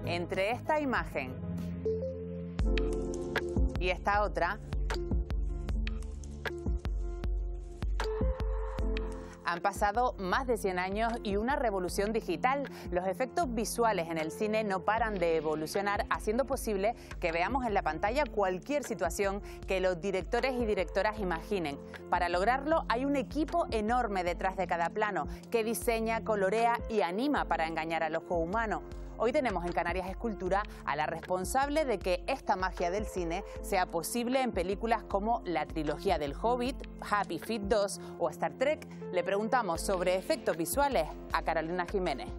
entre esta imagen y esta otra, han pasado más de 100 años y una revolución digital. Los efectos visuales en el cine no paran de evolucionar, haciendo posible que veamos en la pantalla cualquier situación que los directores y directoras imaginen. Para lograrlo hay un equipo enorme detrás de cada plano que diseña, colorea y anima para engañar al ojo humano. Hoy tenemos en Canarias Escultura a la responsable de que esta magia del cine sea posible en películas como la trilogía del Hobbit, Happy Feet 2 o Star Trek. Le preguntamos sobre efectos visuales a Carolina Jiménez.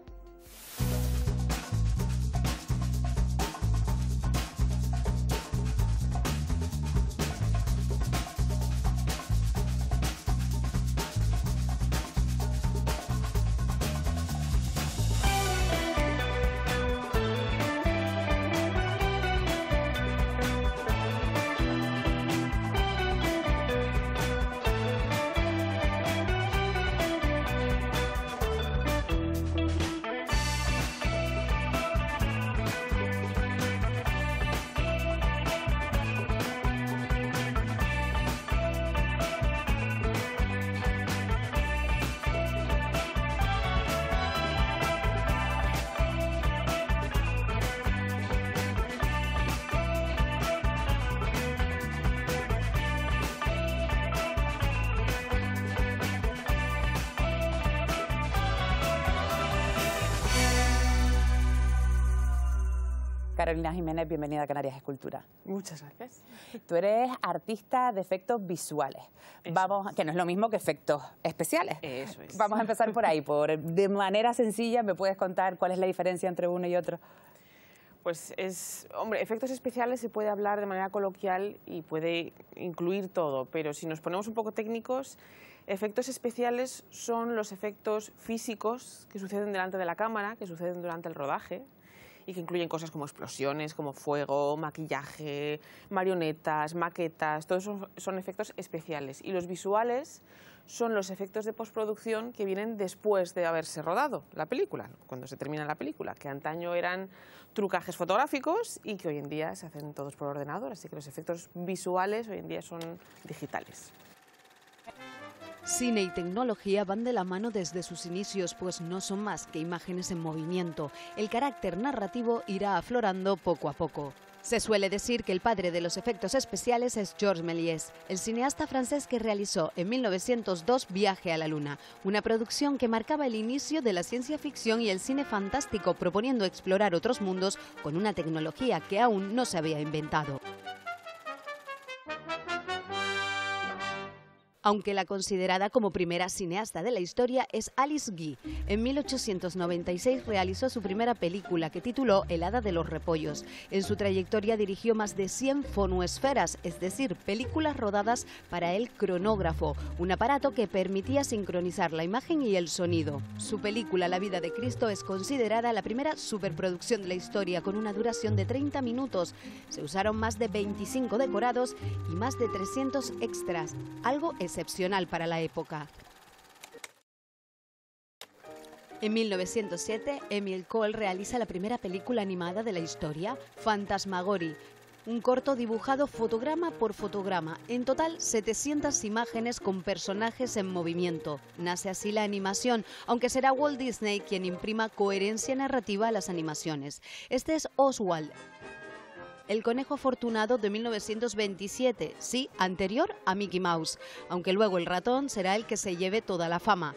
Carolina Jiménez, bienvenida a Canarias Escultura. Muchas gracias. Tú eres artista de efectos visuales, que no es lo mismo que efectos especiales. Eso es. Vamos a empezar por ahí. De manera sencilla, ¿me puedes contar cuál es la diferencia entre uno y otro? Pues hombre, efectos especiales se puede hablar de manera coloquial y puede incluir todo, pero si nos ponemos un poco técnicos, efectos especiales son los efectos físicos que suceden delante de la cámara, que suceden durante el rodaje, y que incluyen cosas como explosiones, como fuego, maquillaje, marionetas, maquetas, todo eso son efectos especiales. Y los visuales son los efectos de postproducción que vienen después de haberse rodado la película, cuando se termina la película, que antaño eran trucajes fotográficos y que hoy en día se hacen todos por ordenador, así que los efectos visuales hoy en día son digitales. Cine y tecnología van de la mano desde sus inicios, pues no son más que imágenes en movimiento. El carácter narrativo irá aflorando poco a poco. Se suele decir que el padre de los efectos especiales es Georges Méliès, el cineasta francés que realizó en 1902 Viaje a la Luna, una producción que marcaba el inicio de la ciencia ficción y el cine fantástico, proponiendo explorar otros mundos con una tecnología que aún no se había inventado. Aunque la considerada como primera cineasta de la historia es Alice Guy. En 1896 realizó su primera película, que tituló El hada de los repollos. En su trayectoria dirigió más de 100 fonoesferas, es decir, películas rodadas para el cronógrafo, un aparato que permitía sincronizar la imagen y el sonido. Su película La vida de Cristo es considerada la primera superproducción de la historia, con una duración de 30 minutos. Se usaron más de 25 decorados y más de 300 extras, algo excepcional para la época. En 1907, Emil Cole realiza la primera película animada de la historia, Fantasmagorie, un corto dibujado fotograma por fotograma, en total 700 imágenes con personajes en movimiento. Nace así la animación, aunque será Walt Disney quien imprima coherencia narrativa a las animaciones. Este es Oswald, el conejo afortunado de 1927, sí, anterior a Mickey Mouse, aunque luego el ratón será el que se lleve toda la fama.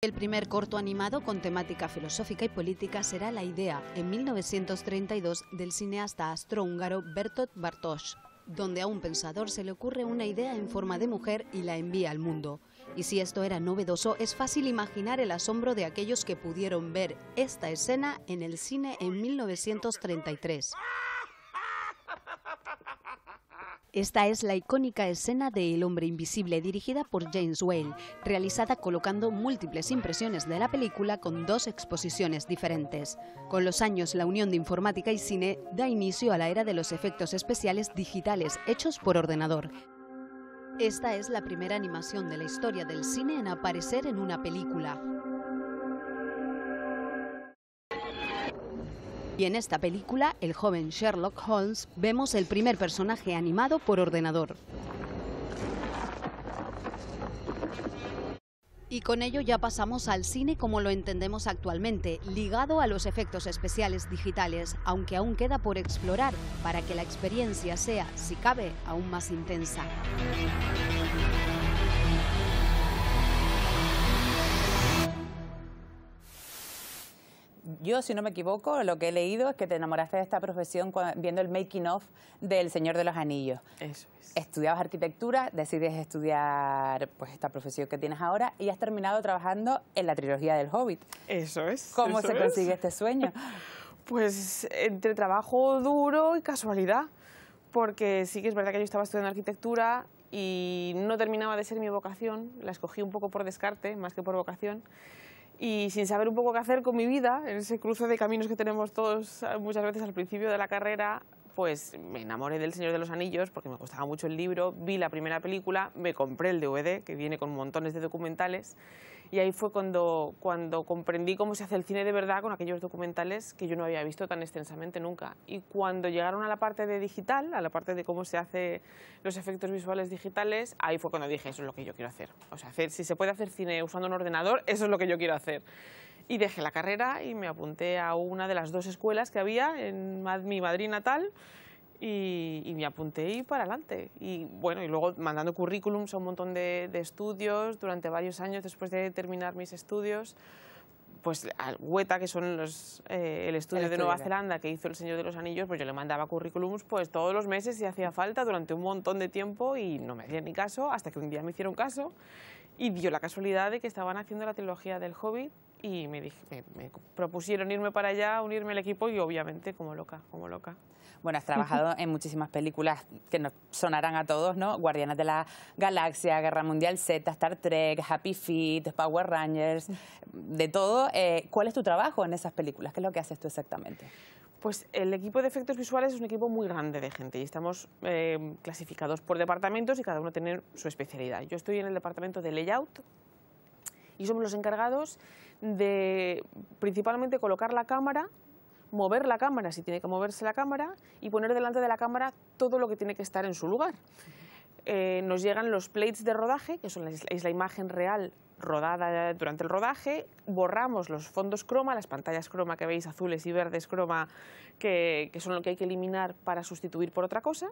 El primer corto animado con temática filosófica y política será La idea, en 1932, del cineasta austrohúngaro Bertolt Bartók, donde a un pensador se le ocurre una idea en forma de mujer y la envía al mundo. Y si esto era novedoso, es fácil imaginar el asombro de aquellos que pudieron ver esta escena en el cine en 1933. Esta es la icónica escena de El hombre invisible, dirigida por James Whale, realizada colocando múltiples impresiones de la película con 2 exposiciones diferentes. Con los años, la unión de informática y cine da inicio a la era de los efectos especiales digitales hechos por ordenador. Esta es la primera animación de la historia del cine en aparecer en una película. Y en esta película, el joven Sherlock Holmes, vemos el primer personaje animado por ordenador. Y con ello ya pasamos al cine como lo entendemos actualmente, ligado a los efectos especiales digitales, aunque aún queda por explorar para que la experiencia sea, si cabe, aún más intensa. Yo, si no me equivoco, lo que he leído es que te enamoraste de esta profesión viendo el making of del Señor de los Anillos. Eso es. Estudiabas arquitectura, decides estudiar pues esta profesión que tienes ahora y has terminado trabajando en la trilogía del Hobbit. Eso es. ¿Cómo se consigue este sueño? Pues entre trabajo duro y casualidad, porque sí que es verdad que yo estaba estudiando arquitectura y no terminaba de ser mi vocación, la escogí un poco por descarte, más que por vocación. Y sin saber un poco qué hacer con mi vida, en ese cruce de caminos que tenemos todos muchas veces al principio de la carrera, pues me enamoré del Señor de los Anillos porque me gustaba mucho el libro, vi la primera película, me compré el DVD que viene con montones de documentales y ahí fue cuando comprendí cómo se hace el cine de verdad con aquellos documentales que yo no había visto tan extensamente nunca. Y cuando llegaron a la parte de digital, a la parte de cómo se hace los efectos visuales digitales, ahí fue cuando dije, eso es lo que yo quiero hacer. O sea, si se puede hacer cine usando un ordenador, eso es lo que yo quiero hacer. Y dejé la carrera y me apunté a una de las dos escuelas que había en mi Madrid natal y me apunté y para adelante. Y bueno, y luego mandando currículums a un montón de estudios durante varios años después de terminar mis estudios. Pues al Weta, que son el estudio de Nueva Zelanda que hizo El Señor de los Anillos, pues yo le mandaba currículums pues todos los meses si hacía falta durante un montón de tiempo y no me hacían ni caso hasta que un día me hicieron caso y dio la casualidad de que estaban haciendo la trilogía del Hobbit y me propusieron irme para allá, unirme al equipo y obviamente como loca, como loca. Bueno, has trabajado en muchísimas películas que nos sonarán a todos, ¿no? Guardianes de la Galaxia, Guerra Mundial Z, Star Trek, Happy Feet, Power Rangers, de todo. ¿Cuál es tu trabajo en esas películas? ¿Qué es lo que haces tú exactamente? Pues el equipo de efectos visuales es un equipo muy grande de gente y estamos clasificados por departamentos y cada uno tiene su especialidad. Yo estoy en el departamento de layout y somos los encargados de principalmente colocar la cámara, mover la cámara si tiene que moverse la cámara y poner delante de la cámara todo lo que tiene que estar en su lugar. Nos llegan los plates de rodaje, que es la imagen real rodada durante el rodaje, borramos los fondos croma, las pantallas croma que veis azules y verdes croma, que son lo que hay que eliminar para sustituir por otra cosa,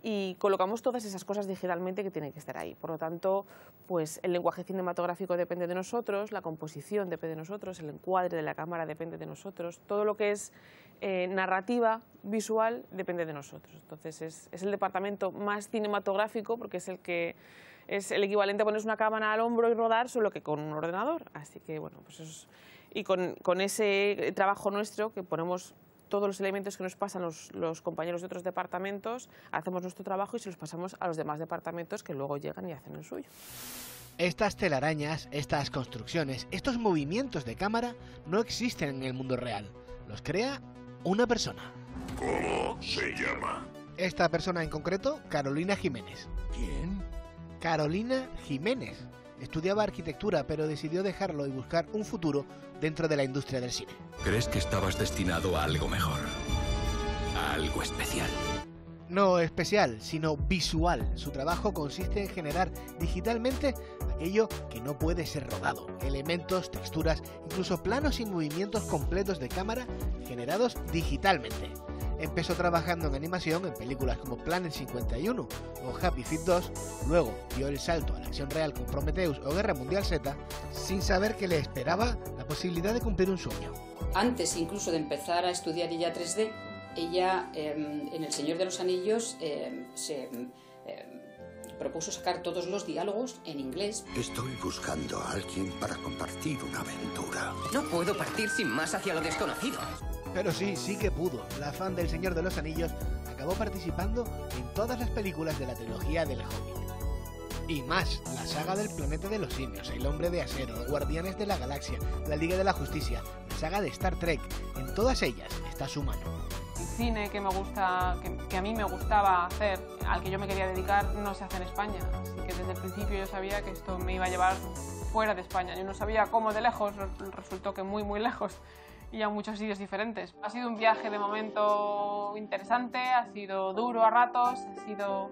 y colocamos todas esas cosas digitalmente que tienen que estar ahí. Por lo tanto, pues el lenguaje cinematográfico depende de nosotros, la composición depende de nosotros, el encuadre de la cámara depende de nosotros, todo lo que es narrativa visual depende de nosotros. Entonces es el departamento más cinematográfico porque es el que es el equivalente a ponerse una cámara al hombro y rodar, solo que con un ordenador. Así que bueno, pues eso es, y con ese trabajo nuestro que ponemos todos los elementos que nos pasan los compañeros de otros departamentos, hacemos nuestro trabajo y se los pasamos a los demás departamentos que luego llegan y hacen el suyo. Estas telarañas, estas construcciones, estos movimientos de cámara no existen en el mundo real. Los crea una persona. ¿Cómo se llama? Esta persona en concreto, Carolina Jiménez. ¿Quién? Carolina Jiménez. Estudiaba arquitectura, pero decidió dejarlo y buscar un futuro dentro de la industria del cine. ¿Crees que estabas destinado a algo mejor? ¿A algo especial? No especial, sino visual. Su trabajo consiste en generar digitalmente aquello que no puede ser rodado. Elementos, texturas, incluso planos y movimientos completos de cámara generados digitalmente. Empezó trabajando en animación en películas como Planet 51 o Happy Feet 2, luego dio el salto a la acción real con Prometheus o Guerra Mundial Z, sin saber que le esperaba la posibilidad de cumplir un sueño. Antes incluso de empezar a estudiar ella 3D, ella en El Señor de los Anillos se propuso sacar todos los diálogos en inglés. Estoy buscando a alguien para compartir una aventura. No puedo partir sin más hacia lo desconocido. Pero sí que pudo. La fan del Señor de los Anillos acabó participando en todas las películas de la trilogía del Hobbit. Y más, la saga del Planeta de los Simios, El Hombre de Acero, Guardianes de la Galaxia, la Liga de la Justicia, la saga de Star Trek. En todas ellas está su mano. El cine que me gusta, que a mí me gustaba hacer, al que yo me quería dedicar, no se hace en España. Así que desde el principio yo sabía que esto me iba a llevar fuera de España. Yo no sabía cómo de lejos, resultó que muy, muy lejos y a muchos sitios diferentes. Ha sido un viaje de momento interesante, ha sido duro a ratos, ha sido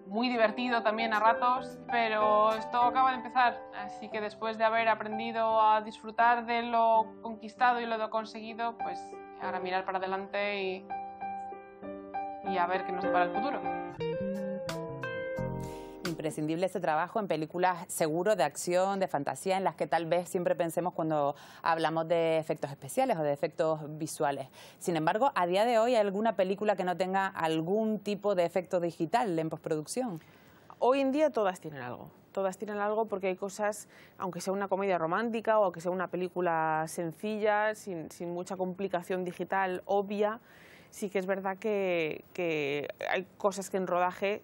muy divertido también a ratos, pero esto acaba de empezar, así que después de haber aprendido a disfrutar de lo conquistado y lo conseguido, pues ahora mirar para adelante y a ver qué nos depara el futuro. Imprescindible ese trabajo en películas seguro de acción, de fantasía, en las que tal vez siempre pensemos cuando hablamos de efectos especiales o de efectos visuales. Sin embargo, a día de hoy, ¿hay alguna película que no tenga algún tipo de efecto digital en postproducción? Hoy en día todas tienen algo. Todas tienen algo porque hay cosas, aunque sea una comedia romántica o aunque sea una película sencilla, sin mucha complicación digital obvia, sí que es verdad que hay cosas que en rodaje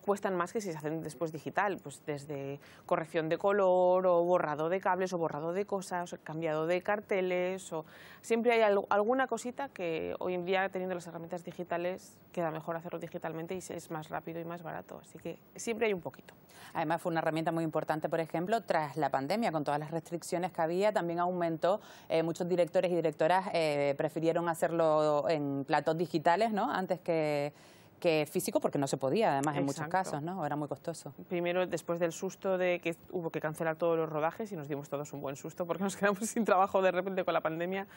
cuestan más que si se hacen después digital, pues desde corrección de color o borrado de cables o borrado de cosas, o cambiado de carteles, o siempre hay alguna cosita que hoy en día, teniendo las herramientas digitales, queda mejor hacerlo digitalmente y es más rápido y más barato, así que siempre hay un poquito. Además fue una herramienta muy importante, por ejemplo, tras la pandemia, con todas las restricciones que había, también aumentó, muchos directores y directoras prefirieron hacerlo en platós digitales, ¿no?, antes que físico, porque no se podía, además, en muchos casos, ¿no? Era muy costoso. Primero, después del susto de que hubo que cancelar todos los rodajes, y nos dimos todos un buen susto porque nos quedamos sin trabajo de repente con la pandemia,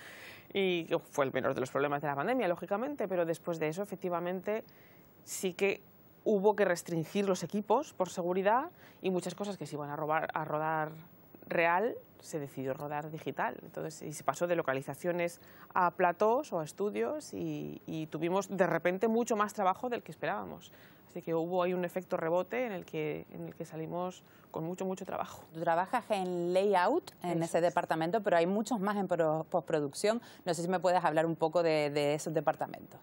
y fue el menor de los problemas de la pandemia, lógicamente, pero después de eso, efectivamente, sí que hubo que restringir los equipos por seguridad, y muchas cosas que se iban a rodar real se decidió rodar digital. Entonces, y se pasó de localizaciones a platós o a estudios y tuvimos de repente mucho más trabajo del que esperábamos. Así que hubo ahí un efecto rebote en el que salimos con mucho trabajo. Tú trabajas en layout, en ese departamento, pero hay muchos más en postproducción. No sé si me puedes hablar un poco de esos departamentos.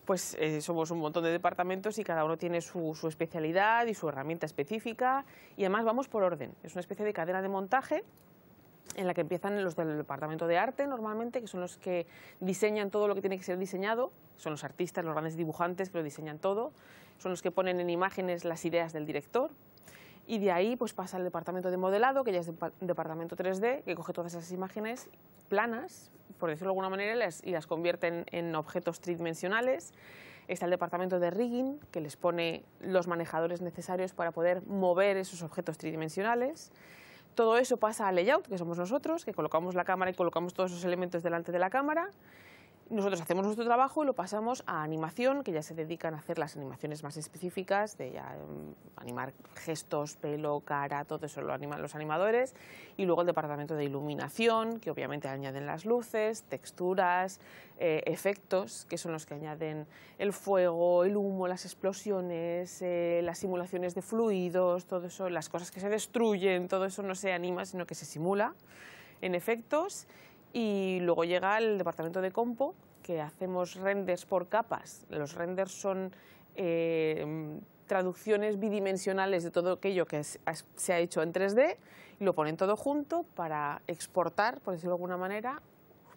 Pues somos un montón de departamentos y cada uno tiene su especialidad y su herramienta específica, y además vamos por orden. Es una especie de cadena de montaje en la que empiezan los del departamento de arte normalmente, que son los que diseñan todo lo que tiene que ser diseñado, son los artistas, los grandes dibujantes que lo diseñan todo, son los que ponen en imágenes las ideas del director, y de ahí pues pasa al departamento de modelado, que ya es un departamento 3D, que coge todas esas imágenes planas, por decirlo de alguna manera, y las convierte en objetos tridimensionales. Está el departamento de rigging, que les pone los manejadores necesarios para poder mover esos objetos tridimensionales. Todo eso pasa a layout, que somos nosotros, que colocamos la cámara y colocamos todos esos elementos delante de la cámara. Nosotros hacemos nuestro trabajo y lo pasamos a animación, que ya se dedican a hacer las animaciones más específicas, de ya animar gestos, pelo, cara, todo eso lo animan los animadores. Y luego el departamento de iluminación, que obviamente añaden las luces, texturas, efectos, que son los que añaden el fuego, el humo, las explosiones, las simulaciones de fluidos, todo eso, las cosas que se destruyen, todo eso no se anima, sino que se simula en efectos. Y luego llega el departamento de compo, que hacemos renders por capas. Los renders son traducciones bidimensionales de todo aquello que se ha hecho en 3D, y lo ponen todo junto para exportar, por decirlo de alguna manera,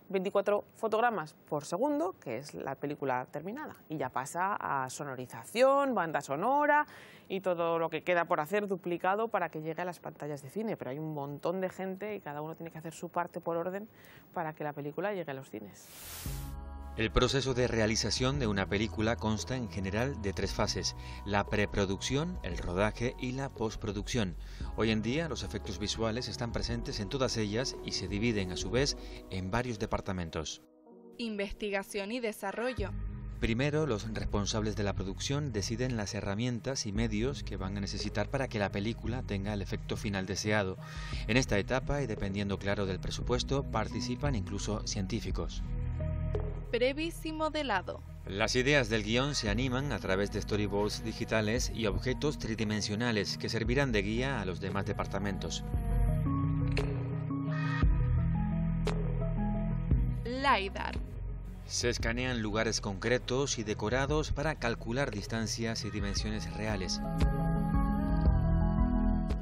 24 fotogramas por segundo, que es la película terminada. Y ya pasa a sonorización, banda sonora y todo lo que queda por hacer duplicado para que llegue a las pantallas de cine. Pero hay un montón de gente y cada uno tiene que hacer su parte por orden para que la película llegue a los cines. El proceso de realización de una película consta en general de 3 fases: la preproducción, el rodaje y la postproducción. Hoy en día los efectos visuales están presentes en todas ellas y se dividen a su vez en varios departamentos. Investigación y desarrollo. Primero, los responsables de la producción deciden las herramientas y medios que van a necesitar para que la película tenga el efecto final deseado. En esta etapa, y dependiendo claro del presupuesto, participan incluso científicos. Previs y modelado. Las ideas del guión se animan a través de storyboards digitales y objetos tridimensionales que servirán de guía a los demás departamentos. LiDAR. Se escanean lugares concretos y decorados para calcular distancias y dimensiones reales.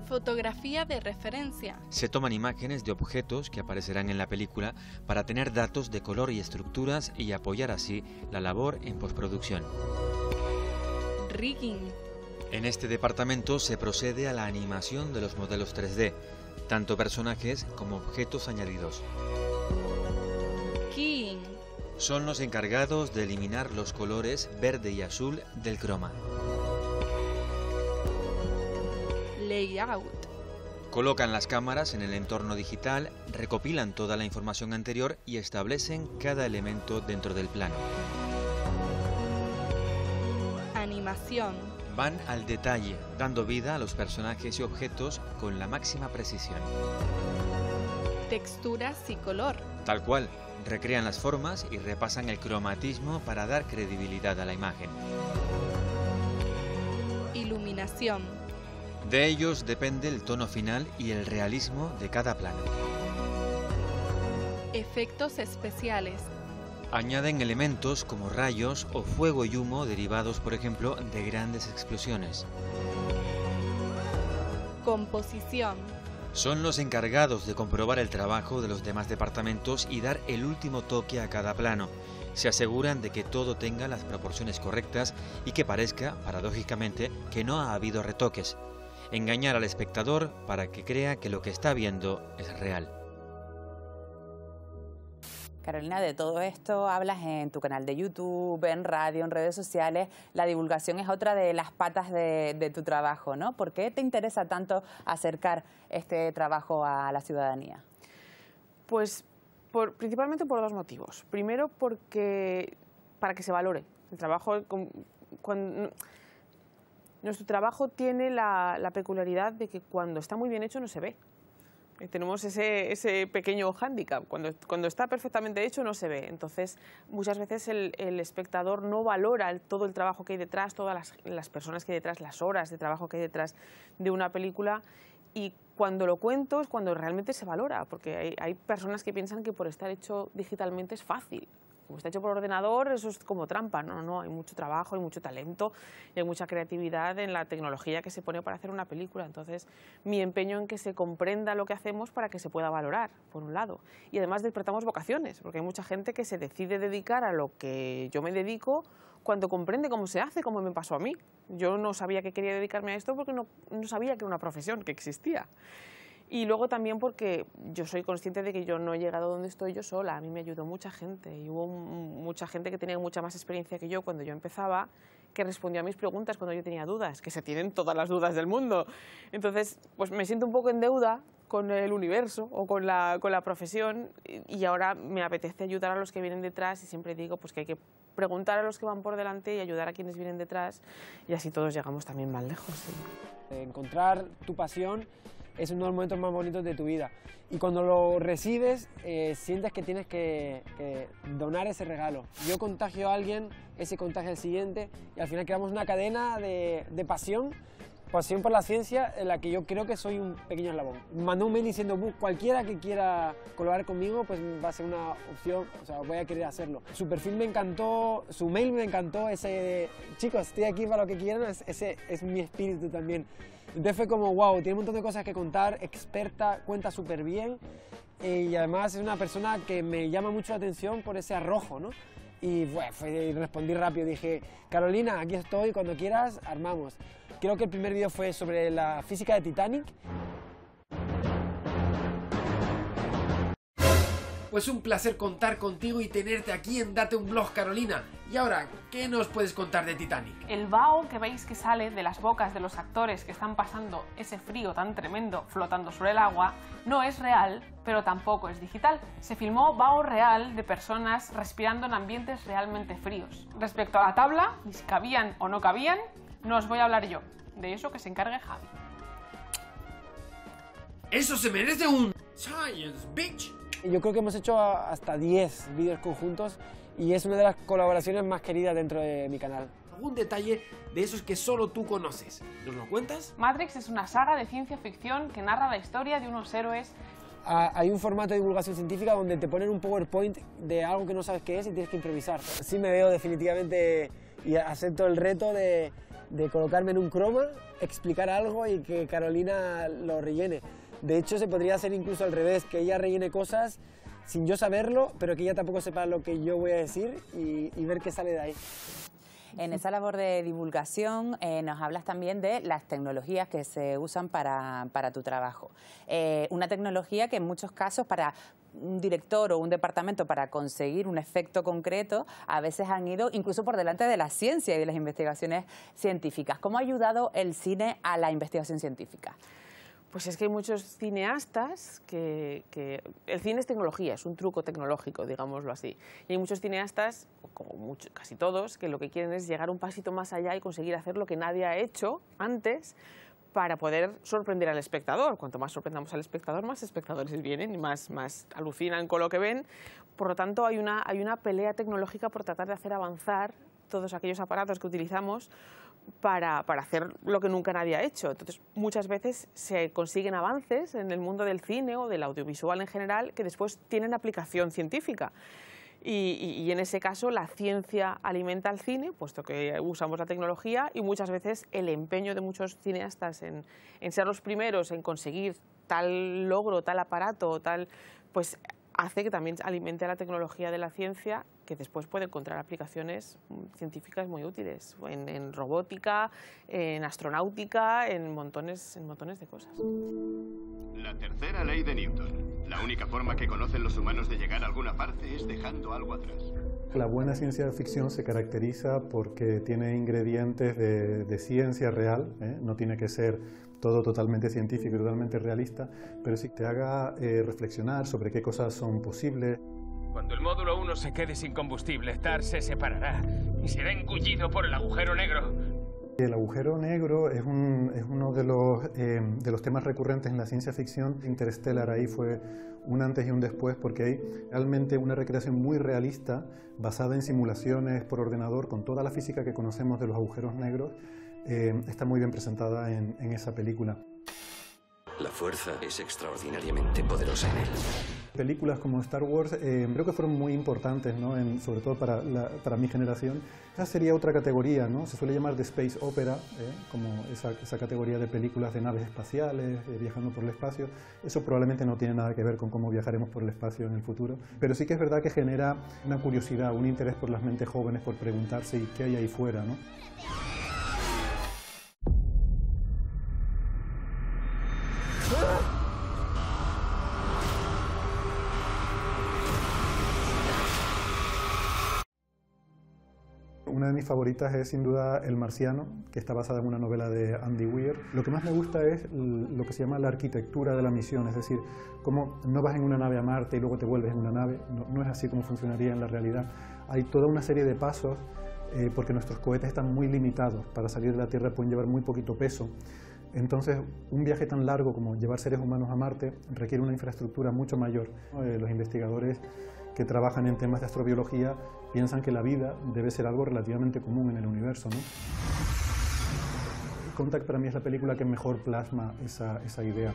Fotografía de referencia. Se toman imágenes de objetos que aparecerán en la película para tener datos de color y estructuras y apoyar así la labor en postproducción. Rigging. En este departamento se procede a la animación de los modelos 3D, tanto personajes como objetos añadidos. Keying. Son los encargados de eliminar los colores verde y azul del croma. Layout. Colocan las cámaras en el entorno digital, recopilan toda la información anterior y establecen cada elemento dentro del plano. Animación. Van al detalle, dando vida a los personajes y objetos con la máxima precisión. Texturas y color. Tal cual, recrean las formas y repasan el cromatismo para dar credibilidad a la imagen. Iluminación. De ellos depende el tono final y el realismo de cada plano. Efectos especiales. Añaden elementos como rayos o fuego y humo derivados, por ejemplo, de grandes explosiones. Composición. Son los encargados de comprobar el trabajo de los demás departamentos y dar el último toque a cada plano. Se aseguran de que todo tenga las proporciones correctas y que parezca, paradójicamente, que no ha habido retoques. Engañar al espectador para que crea que lo que está viendo es real. Carolina, de todo esto hablas en tu canal de YouTube, en radio, en redes sociales. La divulgación es otra de las patas de tu trabajo, ¿no? ¿Por qué te interesa tanto acercar este trabajo a la ciudadanía? Pues principalmente por dos motivos. Primero, porque para que se valore el trabajo. Nuestro trabajo tiene la peculiaridad de que cuando está muy bien hecho no se ve. Tenemos ese pequeño hándicap. Cuando está perfectamente hecho no se ve. Entonces, muchas veces el espectador no valora todo el trabajo que hay detrás, todas las personas que hay detrás, las horas de trabajo que hay detrás de una película. Y cuando lo cuento es cuando realmente se valora, porque hay personas que piensan que por estar hecho digitalmente es fácil. Como está hecho por ordenador, eso es como trampa. No, hay mucho trabajo, hay mucho talento y hay mucha creatividad en la tecnología que se pone para hacer una película. Entonces, mi empeño en que se comprenda lo que hacemos para que se pueda valorar, por un lado. Y además despertamos vocaciones, porque hay mucha gente que se decide dedicar a lo que yo me dedico cuando comprende cómo se hace, como me pasó a mí. Yo no sabía que quería dedicarme a esto porque no sabía que era una profesión que existía. Y luego también porque yo soy consciente de que yo no he llegado donde estoy yo sola. A mí me ayudó mucha gente y hubo mucha gente que tenía mucha más experiencia que yo cuando yo empezaba, que respondió a mis preguntas cuando yo tenía dudas, que se tienen todas las dudas del mundo. Entonces, pues me siento un poco en deuda con el universo o con la profesión y ahora me apetece ayudar a los que vienen detrás y siempre digo pues que hay que preguntar a los que van por delante y ayudar a quienes vienen detrás y así todos llegamos también más lejos. ¿Sí? Encontrar tu pasión es uno de los momentos más bonitos de tu vida y cuando lo recibes sientes que tienes que donar ese regalo. Yo contagio a alguien, ese contagia al siguiente y al final creamos una cadena de pasión por la ciencia en la que yo creo que soy un pequeño eslabón. Mandó un mail diciendo cualquiera que quiera colaborar conmigo pues va a ser una opción, o sea, voy a querer hacerlo. Su perfil me encantó, su mail me encantó, ese de chicos, estoy aquí para lo que quieran, ese es mi espíritu también. Entonces fue como, wow, tiene un montón de cosas que contar, experta, cuenta súper bien y además es una persona que me llama mucho la atención por ese arrojo, ¿no? Y bueno, respondí rápido, dije, Carolina, aquí estoy, cuando quieras, armamos. Creo que el primer vídeo fue sobre la física de Titanic. Pues un placer contar contigo y tenerte aquí en Date un Blog, Carolina. Y ahora, ¿qué nos puedes contar de Titanic? El vaho que veis que sale de las bocas de los actores que están pasando ese frío tan tremendo flotando sobre el agua no es real, pero tampoco es digital. Se filmó vaho real de personas respirando en ambientes realmente fríos. Respecto a la tabla, y si cabían o no cabían, no os voy a hablar yo. De eso que se encargue Javi. ¡Eso se merece un Science, bitch! Yo creo que hemos hecho hasta 10 vídeos conjuntos y es una de las colaboraciones más queridas dentro de mi canal. ¿Algún detalle de esos que solo tú conoces? ¿Nos lo cuentas? Matrix es una saga de ciencia ficción que narra la historia de unos héroes. Hay un formato de divulgación científica donde te ponen un PowerPoint de algo que no sabes qué es y tienes que improvisar. Sí me veo definitivamente y acepto el reto de de colocarme en un croma, explicar algo y que Carolina lo rellene. De hecho, se podría hacer incluso al revés, que ella rellene cosas sin yo saberlo, pero que ella tampoco sepa lo que yo voy a decir y ver qué sale de ahí. En esa labor de divulgación nos hablas también de las tecnologías que se usan para tu trabajo. Una tecnología que en muchos casos para un director o un departamento para conseguir un efecto concreto a veces han ido incluso por delante de la ciencia y de las investigaciones científicas. ¿Cómo ha ayudado el cine a la investigación científica? Pues es que hay muchos cineastas que el cine es tecnología, es un truco tecnológico, digámoslo así. Y hay muchos cineastas, como casi todos, que lo que quieren es llegar un pasito más allá y conseguir hacer lo que nadie ha hecho antes para poder sorprender al espectador. Cuanto más sorprendamos al espectador, más espectadores vienen y más alucinan con lo que ven. Por lo tanto, hay una pelea tecnológica por tratar de hacer avanzar todos aquellos aparatos que utilizamos para hacer lo que nunca nadie ha hecho. Entonces, muchas veces se consiguen avances en el mundo del cine o del audiovisual en general que después tienen aplicación científica. Y en ese caso la ciencia alimenta al cine, puesto que usamos la tecnología, y muchas veces el empeño de muchos cineastas en ser los primeros en conseguir tal logro, tal aparato, pues hace que también alimente a la tecnología de la ciencia, que después puede encontrar aplicaciones científicas muy útiles, en robótica, en astronáutica, en montones de cosas. La tercera ley de Newton. La única forma que conocen los humanos de llegar a alguna parte es dejando algo atrás. La buena ciencia ficción se caracteriza porque tiene ingredientes de ciencia real, no tiene que ser todo totalmente científico y totalmente realista, pero sí te haga reflexionar sobre qué cosas son posibles. Cuando el módulo 1 se quede sin combustible, TAR se separará y será engullido por el agujero negro. El agujero negro es uno de los temas recurrentes en la ciencia ficción. Interstellar ahí fue un antes y un después, porque hay realmente una recreación muy realista basada en simulaciones por ordenador con toda la física que conocemos de los agujeros negros. Está muy bien presentada en esa película. La fuerza es extraordinariamente poderosa en él. Películas como Star Wars creo que fueron muy importantes, ¿no? Sobre todo para mi generación. Esa sería otra categoría, ¿no? Se suele llamar de Space Opera, como esa categoría de películas de naves espaciales, viajando por el espacio. Eso probablemente no tiene nada que ver con cómo viajaremos por el espacio en el futuro, pero sí que es verdad que genera una curiosidad, un interés por las mentes jóvenes por preguntarse qué hay ahí fuera, ¿no? Una de mis favoritas es sin duda El Marciano, que está basada en una novela de Andy Weir. Lo que más me gusta es lo que se llama la arquitectura de la misión, es decir, cómo no vas en una nave a Marte y luego te vuelves en una nave, no es así como funcionaría en la realidad. Hay toda una serie de pasos porque nuestros cohetes están muy limitados, para salir de la Tierra pueden llevar muy poquito peso. Entonces, un viaje tan largo como llevar seres humanos a Marte requiere una infraestructura mucho mayor. Los investigadores que trabajan en temas de astrobiología piensan que la vida debe ser algo relativamente común en el universo, ¿no? Contact para mí es la película que mejor plasma esa idea.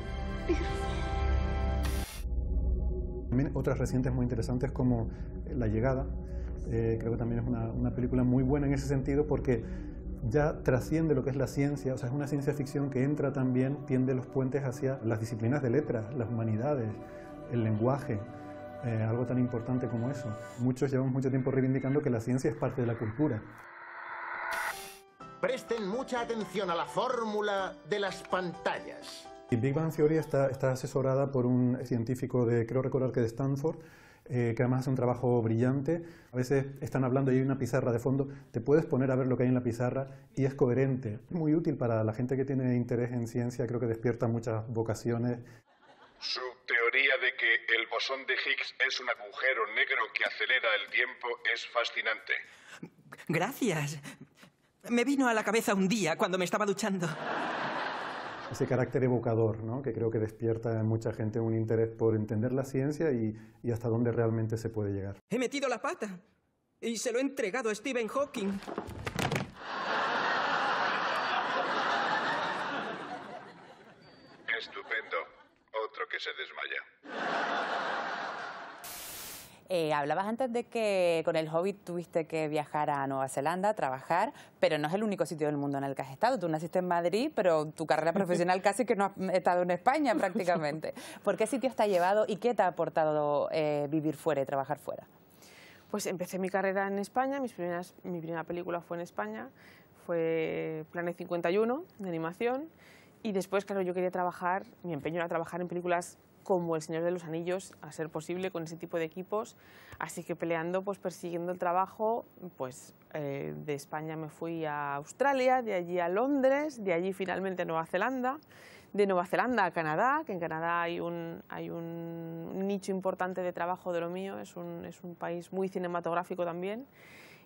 También otras recientes muy interesantes como La Llegada, creo que también es una película muy buena en ese sentido porque ya trasciende lo que es la ciencia, o sea, es una ciencia ficción que entra también, tiende los puentes hacia las disciplinas de letras, las humanidades, el lenguaje, algo tan importante como eso. Muchos llevamos mucho tiempo reivindicando que la ciencia es parte de la cultura. Presten mucha atención a la fórmula de las pantallas. Y Big Bang Theory está asesorada por un científico creo recordar que de Stanford, que además hace un trabajo brillante. A veces están hablando y hay una pizarra de fondo, te puedes poner a ver lo que hay en la pizarra y es coherente. Es muy útil para la gente que tiene interés en ciencia, creo que despierta muchas vocaciones. Su teoría de que el bosón de Higgs es un agujero negro que acelera el tiempo es fascinante. Gracias. Me vino a la cabeza un día cuando me estaba duchando. Ese carácter evocador, ¿no? Que creo que despierta en mucha gente un interés por entender la ciencia y hasta dónde realmente se puede llegar. He metido la pata y se lo he entregado a Stephen Hawking. Estupendo. Otro que se desmaya. Hablabas antes de que con El Hobbit tuviste que viajar a Nueva Zelanda a trabajar, pero no es el único sitio del mundo en el que has estado. Tú naciste en Madrid, pero tu carrera profesional casi que no has estado en España prácticamente. ¿Por qué sitios te ha llevado y qué te ha aportado vivir fuera y trabajar fuera? Pues empecé mi carrera en España, mi primera película fue en España, fue Planet 51 de animación, y después, claro, yo quería trabajar, mi empeño era trabajar en películas como El Señor de los Anillos, a ser posible, con ese tipo de equipos, así que peleando, pues persiguiendo el trabajo, pues de España me fui a Australia, de allí a Londres, de allí finalmente a Nueva Zelanda, de Nueva Zelanda a Canadá, que en Canadá hay un nicho importante de trabajo de lo mío, es un país muy cinematográfico también.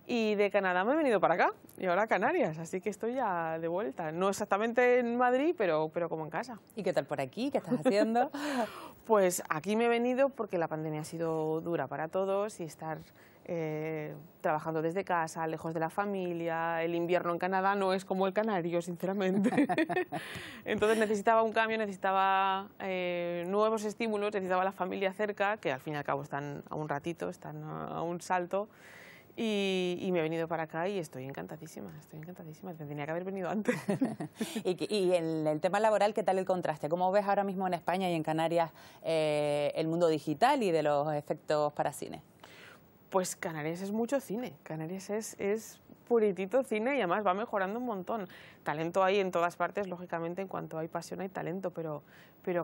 Y de Canadá me he venido para acá, y ahora a Canarias, así que estoy ya de vuelta. No exactamente en Madrid, pero como en casa. ¿Y qué tal por aquí? ¿Qué estás haciendo? Pues aquí me he venido porque la pandemia ha sido dura para todos y estar trabajando desde casa, lejos de la familia. El invierno en Canadá no es como el canario, sinceramente. Entonces necesitaba un cambio, necesitaba nuevos estímulos, necesitaba la familia cerca, que al fin y al cabo están a un ratito, están a un salto. Y me he venido para acá y estoy encantadísima, me tenía que haber venido antes. Y en el tema laboral, ¿qué tal el contraste? ¿Cómo ves ahora mismo en España y en Canarias el mundo digital y de los efectos para cine? Pues Canarias es mucho cine, Canarias es puritito cine y además va mejorando un montón. Talento hay en todas partes, lógicamente, en cuanto hay pasión hay talento, pero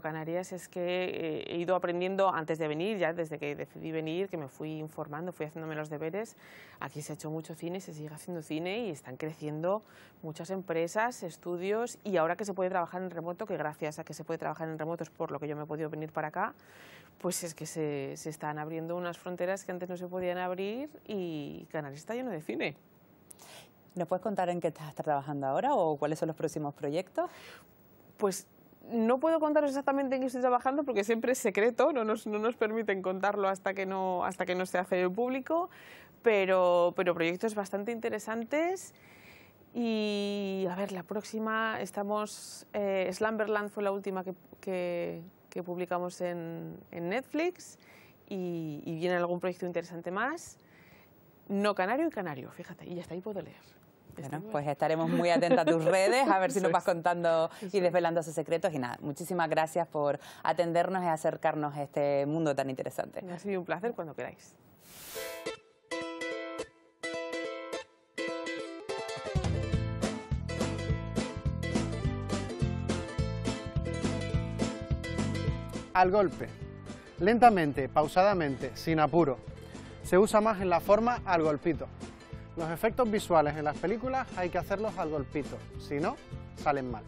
Canarias es que he ido aprendiendo antes de venir, ya desde que decidí venir, que me fui informando, fui haciéndome los deberes. Aquí se ha hecho mucho cine, se sigue haciendo cine y están creciendo muchas empresas, estudios, y ahora que se puede trabajar en remoto, que gracias a que se puede trabajar en remoto es por lo que yo me he podido venir para acá, pues es que se están abriendo unas fronteras que antes no se podían abrir y Canarias está lleno de cine. ¿Nos puedes contar en qué estás trabajando ahora o cuáles son los próximos proyectos? Pues no puedo contaros exactamente en qué estoy trabajando porque siempre es secreto, no nos permiten contarlo hasta que no se hace público, pero proyectos bastante interesantes. Y a ver, la próxima estamos... Slumberland fue la última que publicamos en Netflix y viene algún proyecto interesante más. No canario y canario, fíjate, y ya está, ahí puedo leer. Bueno, pues estaremos muy atentos a tus redes, a ver si nos vas contando y desvelando esos secretos. Y nada, muchísimas gracias por atendernos y acercarnos a este mundo tan interesante. Ha sido un placer, cuando queráis. Al golpe, lentamente, pausadamente, sin apuro. Se usa más en la forma al golpito. Los efectos visuales en las películas hay que hacerlos al golpito, si no, salen mal.